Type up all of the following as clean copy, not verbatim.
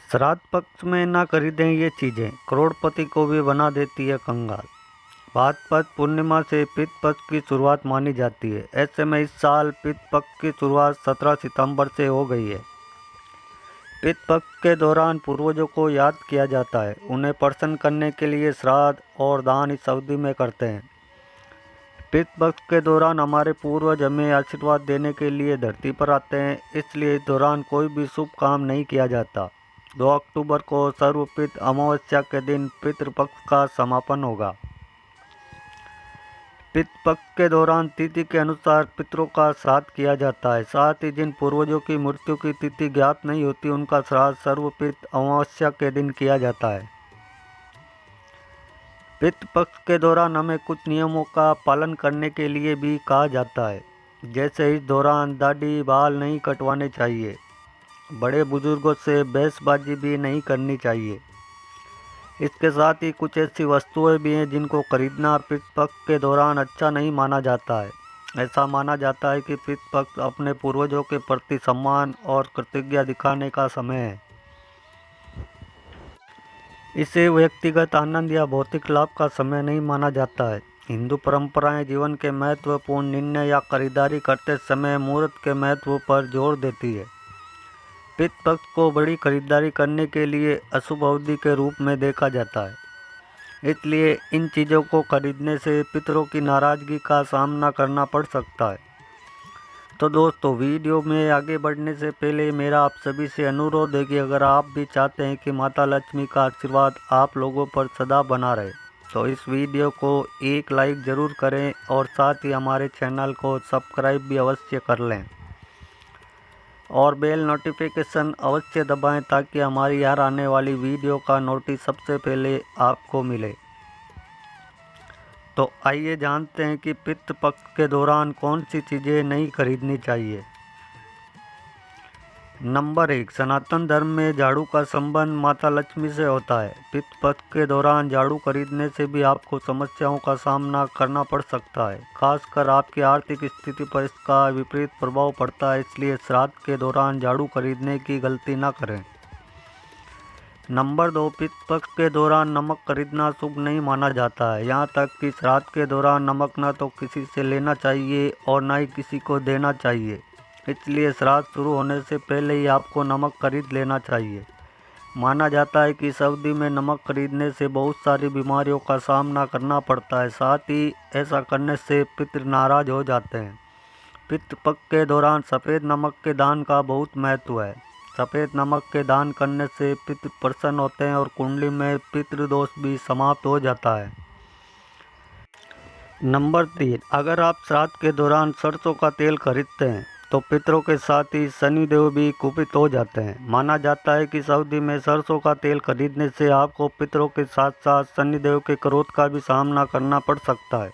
श्राद्ध पक्ष में ना खरीदें ये चीज़ें, करोड़पति को भी बना देती है कंगाल। भाद्रपद पूर्णिमा से पितृ पक्ष की शुरुआत मानी जाती है। ऐसे में इस साल पितृ पक्ष की शुरुआत 17 सितंबर से हो गई है। पितृ पक्ष के दौरान पूर्वजों को याद किया जाता है। उन्हें प्रसन्न करने के लिए श्राद्ध और दान इस अवधि में करते हैं। पितृ पक्ष के दौरान हमारे पूर्वज हमें आशीर्वाद देने के लिए धरती पर आते हैं, इसलिए इस दौरान कोई भी शुभ काम नहीं किया जाता। 2 अक्टूबर को सर्वपितृ अमावस्या के दिन पितृपक्ष का समापन होगा। पितृपक्ष के दौरान तिथि के अनुसार पितरों का श्राद्ध किया जाता है। साथ ही जिन पूर्वजों की मृत्यु की तिथि ज्ञात नहीं होती, उनका श्राद्ध सर्वपितृ अमावस्या के दिन किया जाता है। पितृपक्ष के दौरान हमें कुछ नियमों का पालन करने के लिए भी कहा जाता है, जैसे इस दौरान दाढ़ी बाल नहीं कटवाने चाहिए, बड़े बुजुर्गों से बहसबाजी भी नहीं करनी चाहिए। इसके साथ ही कुछ ऐसी वस्तुएं भी हैं जिनको खरीदना पितृपक्ष के दौरान अच्छा नहीं माना जाता है। ऐसा माना जाता है कि पितृपक्ष अपने पूर्वजों के प्रति सम्मान और कृतज्ञता दिखाने का समय है। इसे व्यक्तिगत आनंद या भौतिक लाभ का समय नहीं माना जाता है। हिंदू परंपराएं जीवन के महत्वपूर्ण निर्णय या खरीदारी करते समय मुहूर्त के महत्व पर जोर देती है। पितृपक्ष को बड़ी खरीदारी करने के लिए अशुभ अवधि के रूप में देखा जाता है, इसलिए इन चीज़ों को खरीदने से पितरों की नाराज़गी का सामना करना पड़ सकता है। तो दोस्तों, वीडियो में आगे बढ़ने से पहले मेरा आप सभी से अनुरोध है कि अगर आप भी चाहते हैं कि माता लक्ष्मी का आशीर्वाद आप लोगों पर सदा बना रहे, तो इस वीडियो को एक लाइक ज़रूर करें और साथ ही हमारे चैनल को सब्सक्राइब भी अवश्य कर लें और बेल नोटिफिकेशन अवश्य दबाएं ताकि हमारी यार आने वाली वीडियो का नोटिस सबसे पहले आपको मिले। तो आइए जानते हैं कि पितृपक्ष के दौरान कौन सी चीज़ें नहीं खरीदनी चाहिए। नंबर 1, सनातन धर्म में झाड़ू का संबंध माता लक्ष्मी से होता है। पितृपक्ष के दौरान झाड़ू खरीदने से भी आपको समस्याओं का सामना करना पड़ सकता है, खासकर आपकी आर्थिक स्थिति पर इसका विपरीत प्रभाव पड़ता है, इसलिए श्राद्ध के दौरान झाड़ू खरीदने की गलती ना करें। नंबर 2, पितृपक्ष के दौरान नमक खरीदना शुभ नहीं माना जाता है। यहाँ तक कि श्राद्ध के दौरान नमक न तो किसी से लेना चाहिए और न ही किसी को देना चाहिए, इसलिए श्राद्ध शुरू होने से पहले ही आपको नमक खरीद लेना चाहिए। माना जाता है कि इस अवधि में नमक खरीदने से बहुत सारी बीमारियों का सामना करना पड़ता है, साथ ही ऐसा करने से पितृ नाराज हो जाते हैं। पितृपक्ष के दौरान सफ़ेद नमक के दान का बहुत महत्व है। सफ़ेद नमक के दान करने से पितृ प्रसन्न होते हैं और कुंडली में पितृदोष भी समाप्त हो जाता है। नंबर 3, अगर आप श्राद्ध के दौरान सरसों का तेल खरीदते हैं तो पितरों के साथ ही शनिदेव भी कुपित हो जाते हैं। माना जाता है कि इस अवधि में सरसों का तेल खरीदने से आपको पितरों के साथ साथ शनिदेव के क्रोध का भी सामना करना पड़ सकता है,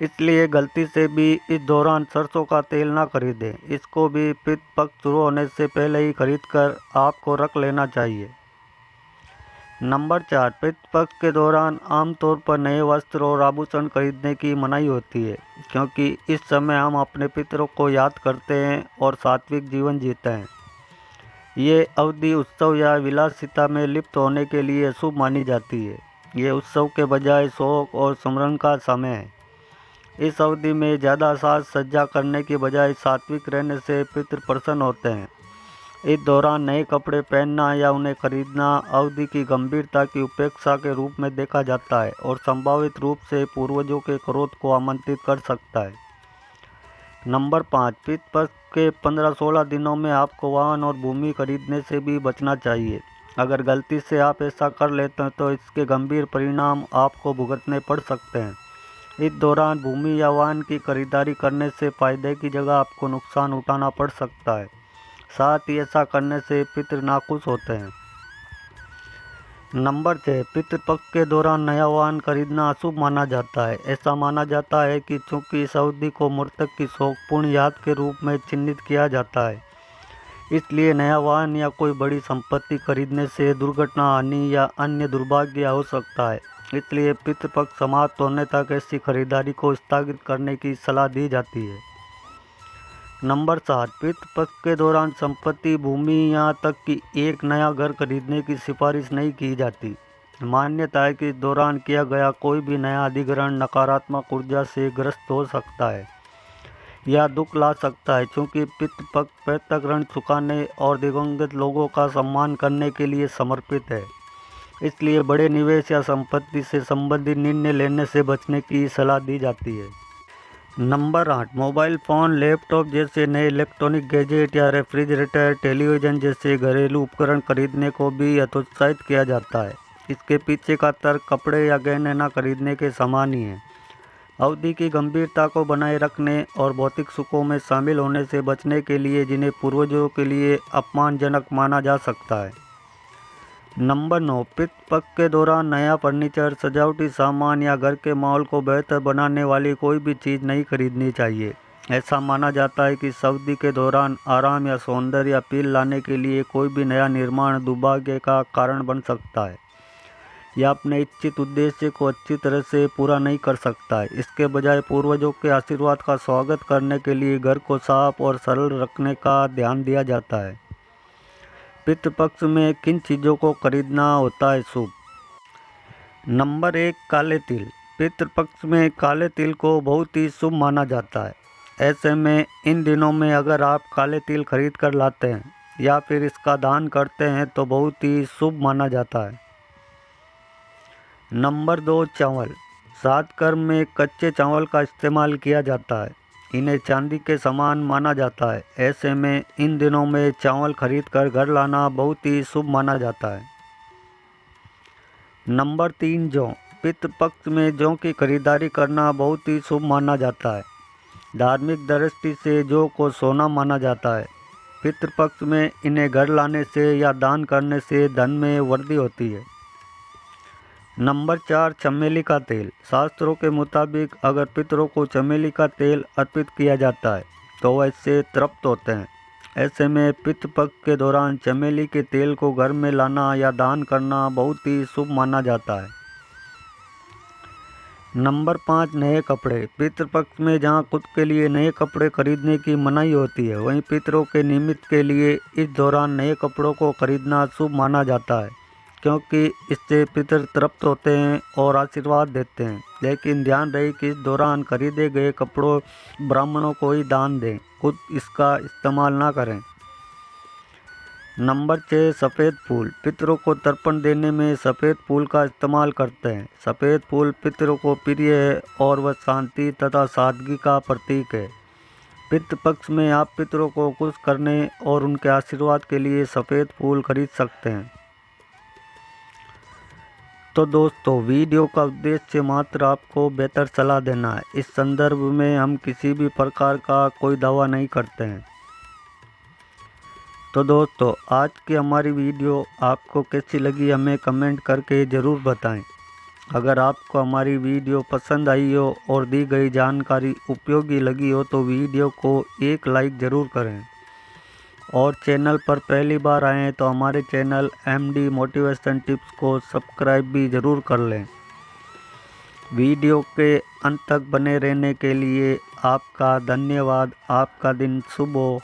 इसलिए गलती से भी इस दौरान सरसों का तेल ना खरीदें। इसको भी पितृपक्ष शुरू होने से पहले ही खरीदकर आपको रख लेना चाहिए। नंबर 4, पितृपक्ष के दौरान आमतौर पर नए वस्त्र और आभूषण खरीदने की मनाही होती है, क्योंकि इस समय हम अपने पितरों को याद करते हैं और सात्विक जीवन जीते हैं। ये अवधि उत्सव या विलासिता में लिप्त होने के लिए शुभ मानी जाती है। ये उत्सव के बजाय शौक और स्मरण का समय है। इस अवधि में ज़्यादा साज सज्जा करने की बजाय सात्विक रहने से पितृ प्रसन्न होते हैं। इस दौरान नए कपड़े पहनना या उन्हें खरीदना अवधि की गंभीरता की उपेक्षा के रूप में देखा जाता है और संभावित रूप से पूर्वजों के क्रोध को आमंत्रित कर सकता है। नंबर 5, पितृपक्ष के 15-16 दिनों में आपको वाहन और भूमि खरीदने से भी बचना चाहिए। अगर गलती से आप ऐसा कर लेते हैं तो इसके गंभीर परिणाम आपको भुगतने पड़ सकते हैं। इस दौरान भूमि या वाहन की खरीदारी करने से फायदे की जगह आपको नुकसान उठाना पड़ सकता है, साथ ही ऐसा करने से पितृ नाखुश होते हैं। नंबर 6, पितृपक्ष के दौरान नया वाहन खरीदना अशुभ माना जाता है। ऐसा माना जाता है कि चूंकि इस अवधि को मृतक की शोकपूर्ण याद के रूप में चिन्हित किया जाता है, इसलिए नया वाहन या कोई बड़ी संपत्ति खरीदने से दुर्घटना, हानि या अन्य दुर्भाग्य हो सकता है। इसलिए पितृपक्ष समाप्त होने तक ऐसी खरीदारी को स्थगित करने की सलाह दी जाती है। नंबर 7, पितृपक्ष के दौरान संपत्ति, भूमि, यहाँ तक कि एक नया घर खरीदने की सिफारिश नहीं की जाती। मान्यता है कि इस दौरान किया गया कोई भी नया अधिग्रहण नकारात्मक ऊर्जा से ग्रस्त हो सकता है या दुख ला सकता है। चूँकि पितृपक्ष पैतृक ऋण चुकाने और दिवंगत लोगों का सम्मान करने के लिए समर्पित है, इसलिए बड़े निवेश या संपत्ति से संबंधित निर्णय लेने से बचने की सलाह दी जाती है। नंबर 8, मोबाइल फ़ोन, लैपटॉप जैसे नए इलेक्ट्रॉनिक गैजेट या रेफ्रिजरेटर, टेलीविज़न जैसे घरेलू उपकरण खरीदने को भी हतोत्साहित किया जाता है। इसके पीछे का तर्क कपड़े या गहने न खरीदने के समान ही है। अवधि की गंभीरता को बनाए रखने और भौतिक सुखों में शामिल होने से बचने के लिए, जिन्हें पूर्वजों के लिए अपमानजनक माना जा सकता है। नंबर 9, पितृपक्ष के दौरान नया फर्नीचर, सजावटी सामान या घर के माहौल को बेहतर बनाने वाली कोई भी चीज़ नहीं खरीदनी चाहिए। ऐसा माना जाता है कि इस अवधि के दौरान आराम या सौंदर्य अपील लाने के लिए कोई भी नया निर्माण दुर्भाग्य का कारण बन सकता है या अपने इच्छित उद्देश्य को अच्छी तरह से पूरा नहीं कर सकता है। इसके बजाय पूर्वजों के आशीर्वाद का स्वागत करने के लिए घर को साफ और सरल रखने का ध्यान दिया जाता है। पितृपक्ष में किन चीज़ों को खरीदना होता है शुभ? नंबर 1, काले तिल। पितृपक्ष में काले तिल को बहुत ही शुभ माना जाता है। ऐसे में इन दिनों में अगर आप काले तिल खरीद कर लाते हैं या फिर इसका दान करते हैं तो बहुत ही शुभ माना जाता है। नंबर 2, चावल। श्राद्ध कर्म में कच्चे चावल का इस्तेमाल किया जाता है। इन्हें चांदी के समान माना जाता है। ऐसे में इन दिनों में चावल खरीद कर घर लाना बहुत ही शुभ माना जाता है। नंबर 3, जौ। पितृपक्ष में जौ की खरीदारी करना बहुत ही शुभ माना जाता है। धार्मिक दृष्टि से जौ को सोना माना जाता है। पितृपक्ष में इन्हें घर लाने से या दान करने से धन में वृद्धि होती है। नंबर 4, चमेली का तेल। शास्त्रों के मुताबिक अगर पितरों को चमेली का तेल अर्पित किया जाता है तो वह इससे तृप्त होते हैं। ऐसे में पितृपक्ष के दौरान चमेली के तेल को घर में लाना या दान करना बहुत ही शुभ माना जाता है। नंबर 5, नए कपड़े। पितृपक्ष में जहां खुद के लिए नए कपड़े खरीदने की मनाही होती है, वहीं पितरों के निमित्त के लिए इस दौरान नए कपड़ों को खरीदना शुभ माना जाता है, क्योंकि इससे पितर तृप्त होते हैं और आशीर्वाद देते हैं। लेकिन ध्यान रहे कि इस दौरान खरीदे गए कपड़ों ब्राह्मणों को ही दान दें, खुद इसका इस्तेमाल ना करें। नंबर 6, सफ़ेद फूल। पितरों को तर्पण देने में सफ़ेद फूल का इस्तेमाल करते हैं। सफ़ेद फूल पितरों को प्रिय है और वह शांति तथा सादगी का प्रतीक है। पितृपक्ष में आप पितरों को खुश करने और उनके आशीर्वाद के लिए सफ़ेद फूल खरीद सकते हैं। तो दोस्तों, वीडियो का उद्देश्य मात्र आपको बेहतर सलाह देना है। इस संदर्भ में हम किसी भी प्रकार का कोई दावा नहीं करते हैं। तो दोस्तों, आज की हमारी वीडियो आपको कैसी लगी हमें कमेंट करके ज़रूर बताएं। अगर आपको हमारी वीडियो पसंद आई हो और दी गई जानकारी उपयोगी लगी हो तो वीडियो को एक लाइक ज़रूर करें, और चैनल पर पहली बार आए हैं तो हमारे चैनल MD मोटिवेशन टिप्स को सब्सक्राइब भी ज़रूर कर लें। वीडियो के अंत तक बने रहने के लिए आपका धन्यवाद। आपका दिन शुभ हो।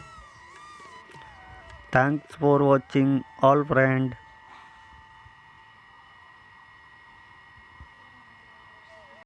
Thanks for watching all friend.